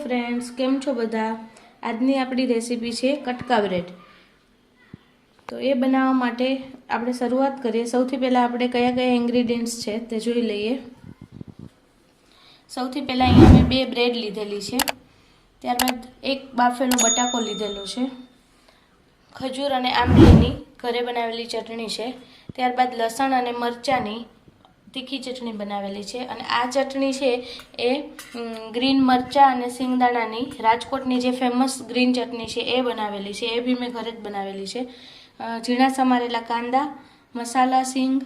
Friends, केम छो बधा। आजनी आपणी रेसिपी है कटका ब्रेड। तो ये बनावा माटे आपणे शरूआत करिए। सौथी पहला आपणे कया कया इंग्रेडिएंट्स छे ते जोई लईए। सौथी पहला अहींया मैं 2 ब्रेड लीधेली छे, त्यारबाद एक बाफेलो बटाको लीधेलो छे, खजूर अने आंबलीनी घरे बनावेली चटणी छे, त्यारबाद लसण अने मरचानी तीखी चटणी बनावेली है। अने आ चटणी है ए ग्रीन मरचा अने सींगदाणानी राजकोटनी जे फेमस ग्रीन चटणी है ए बनावेली है। ए भी मैं घरे ज बनावेली है। झीणा समारेला कांदा, मसाला, सींग,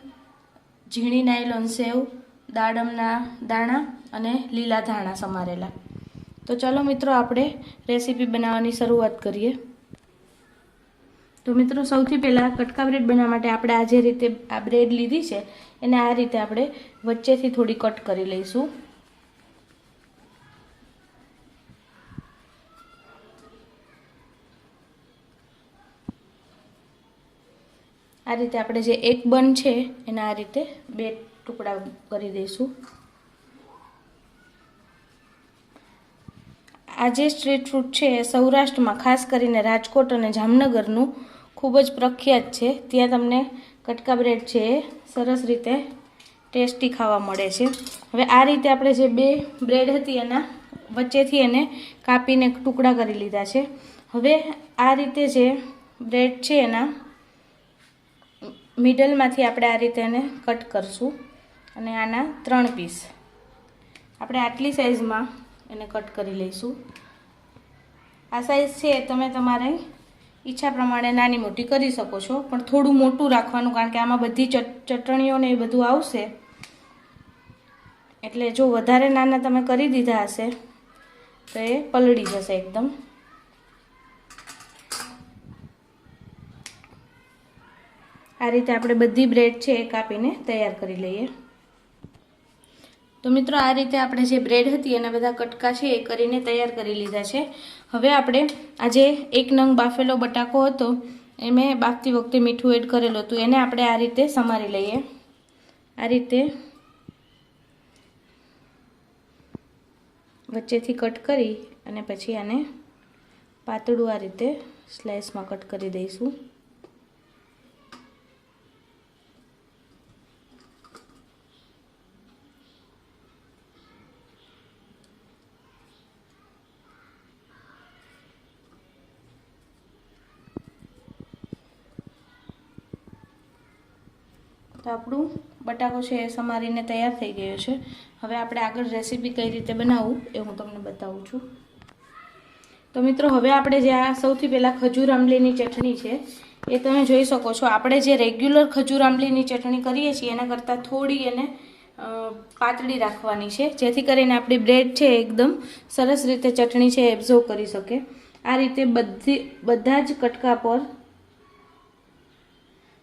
झीणी नायलोन सेव, दाडमना दाणा अने लीला धाणा समारेला। तो चलो मित्रों आपणे रेसिपी बनाववानी शरूआत करिए। तो मित्रों सौथी पहला कटका ब्रेड बनावा माटे आपणे आ जे रीते आ ब्रेड लीधी छे एने आ रीते आपणे वच्चेथी थोड़ी कट करी लईशुं। आ रीते आपणे जे एक बन छे एने आ रीते 2 टुकड़ा करी दईशुं। आ जे स्ट्रीट फूड छे सौराष्ट्र में खास करीने राजकोट अने जामनगरनुं खूब ज प्रख्यात छे। त्यां तमने कटका ब्रेड छे सरस रीते टेस्टी खावा मळे छे। हवे आ रीते आपणे जे 2 ब्रेड हती एना वच्चेथी एने कापीने टुकड़ा करी लीधा छे। हवे आ रीते जे ब्रेड छे एना मिडलमांथी आपणे आ रीते एने कट करशुं अने आना 3 पीस आपणे आटली साइजमां एने कट करी लईशुं। आ साइज छे तमे तमारी ઈચ્છા પ્રમાણે નાની મોટી કરી શકો છો, પણ થોડું મોટું રાખવાનું કારણ કે આમાં બધી ચટણીઓ ને એ બધું આવશે, એટલે જો વધારે નાના તમે કરી દીધા હશે તો એ પલળી જશે એકદમ। આ રીતે આપણે બધી બ્રેડ છે એ કાપીને તૈયાર કરી લઈએ। तो मित्रों आ रीते आपणे जे ब्रेड हती एना बधा कटका छे ए करीने तैयार करी लीधा छे। हवे आपणे आज एक नंग बाफेलो बटाको हतो ए मैं बाफती वखते मीठुं एड करेलुं हतुं एने आपणे आ रीते समारी लईए। आ रीते वच्चेथी कट करी अने पछी आने पातळुं आ रीते स्लाइसमां कट करी दईशुं। तो आपणुं बटाको छे ए समारीने तैयार थई गयो छे। हवे आपणे आगळ रेसिपी कई रीते बनावुं ए हुं तमने बतावुं छुं। तो मित्रों हवे आपणे जे आ सौथी पहेला खजूर आंबलीनी चटणी छे ए तमे जोई शको छो। आपणे जे रेग्युलर खजूर आंबलीनी चटणी करीए छीए एना करता थोड़ी एने पातળી राखवानी छे, जेथी करीने आपणी ब्रेड छे एकदम सरस रीते चटणी छे एब्सॉर्ब करी शके। आ रीते बधा ज कटका पर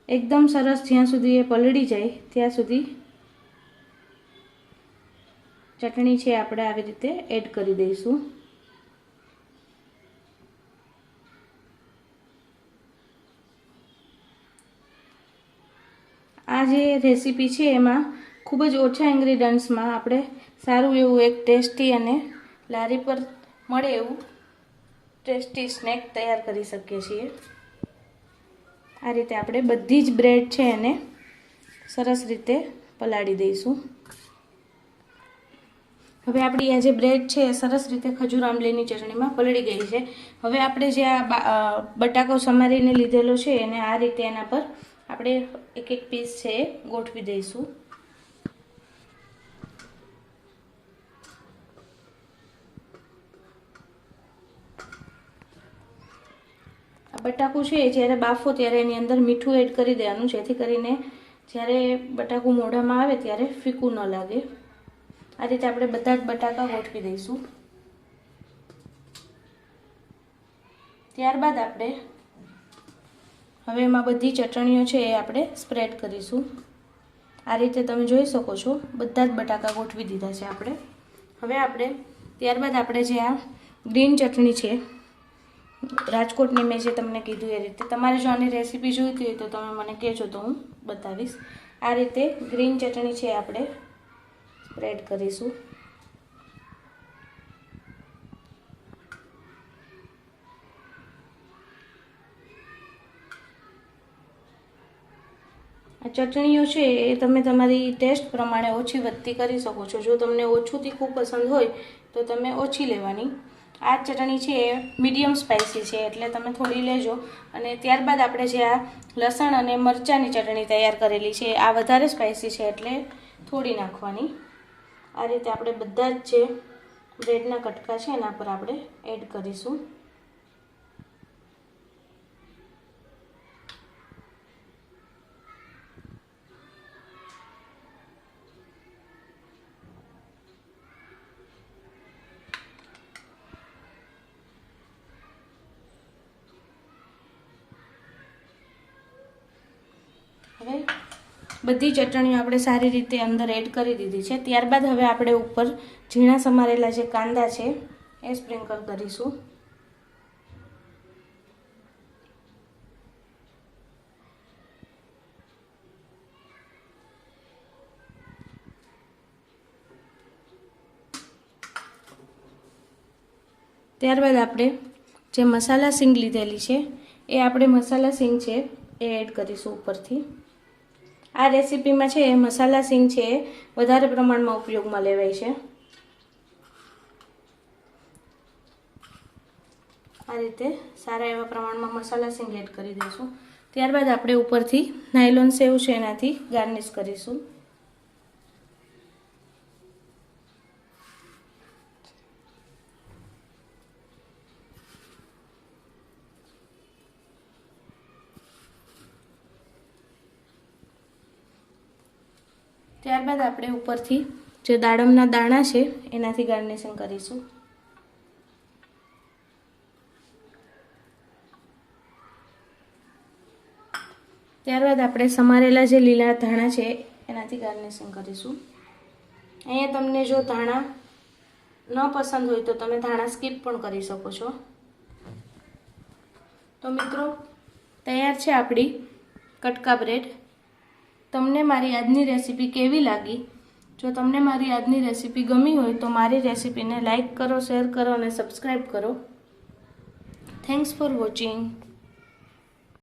एकदम सरस ज्यां सुधी ए पलળી जाए त्यां सुधी चटणी छे आपणे आवी रीते एड करी दईशुं। आ जे रेसिपी छे एमां खूब ज ओछा इंग्रेडिएंट्स में आपणे सारूं एवुं एक टेस्टी अने लारी पर मळे एवुं टेस्टी स्नेक तैयार करी शकीए छीए। आ रीते आपणे बधी ज ब्रेड छे एने सरस रीते पलाળી दईशुं। हवे आपणी आ जे ब्रेड छे सरस रीते खजूर आंबलीनी चटणीमां पलળી गई छे। हवे आपणे जे आ बटाको समारीने लीधेलो छे एने आ रीते एना पर आपणे एक एक पीस छे गोठवी दईशुं। बटाकू छे ज्यारे बाफो त्यारे एनी अंदर मीठुं एड करी देवानुं, जेथी करीने ज्यारे बटाकू मोढामां आवे त्यारे फीकું न लागे। आ रीते आपणे बधा ज बटाका गोठवी दईशुं। त्यारबाद आपणे हवे एमां बधी चटणीओ छे ए आपणे स्प्रेड करीशुं। आ रीते तमे जोई शको छो बधा ज बटाका गोठवी दीधा छे आपणे। हवे आपणे त्यारबाद आपणे जे आ ग्रीन चटणी छे राजकोटनी मैं जे तमने कीधुं ए रीते तमारे जो आनी रेसिपी जोईती होय तो तमे मने कहेजो तो हूँ बतावीश। आ रीते ग्रीन चटणी छे आपणे स्प्रेड करीशुं। આ ચટણીઓ છે એ તમે તમારી ટેસ્ટ પ્રમાણે ઓછી વધતી કરી શકો છો. જો તમને ઓછું તીખું પસંદ હોય તો તમે ઓછી લેવાની. આ ચટણી છે એ મીડિયમ સ્પાઇસી છે એટલે તમે થોડી લેજો. અને ત્યારબાદ આપણે જે આ લસણ અને મરચાંની ચટણી તૈયાર કરેલી છે આ વધારે સ્પાઇસી છે એટલે થોડી નાખવાની. આ રીતે આપણે બધા જ જે બ્રેડના કટકા છે એના પર આપણે એડ કરીશું. હવે બધી ચટણીઓ આપણે સારી રીતે અંદર એડ કરી દીધી છે. ત્યારબાદ હવે આપણે ઉપર ઝીણા સમારેલા જે કાંદા છે એ સ્પ્રિંકલ કરીશું. ત્યારબાદ આપણે જે મસાલા સિંગ લીધેલી છે એ આપણે મસાલા સિંગ છે એ એડ કરીશું ઉપરથી. આ રેસીપીમાં છે એ મસાલા સિંગ છે એ વધારે પ્રમાણમાં ઉપયોગમાં લેવાય છે. આ રીતે સારા એવા પ્રમાણમાં મસાલા સિંગ એડ કરી દઈશું. ત્યારબાદ આપણે ઉપરથી નાયલોન સેવ છે એનાથી ગાર્નિશ કરીશું. ત્યારબાદ આપણે ઉપરથી જે દાડમના દાણા છે એનાથી ગાર્નિશિંગ કરીશું. ત્યારબાદ આપણે સમારેલા જે લીલા ધાણા છે એનાથી ગાર્નિશિંગ કરીશું. અહીંયા તમને જો ધાણા ન પસંદ હોય તો તમે ધાણા સ્કીપ પણ કરી શકો છો. તો મિત્રો તૈયાર છે આપણી કટકા બ્રેડ. તમને મારી આજની રેસીપી કેવી લાગી? જો તમને મારી આજની રેસીપી ગમી હોય તો મારી રેસીપીને લાઈક કરો, શેર કરો અને સબસ્ક્રાઈબ કરો. Thanks for watching.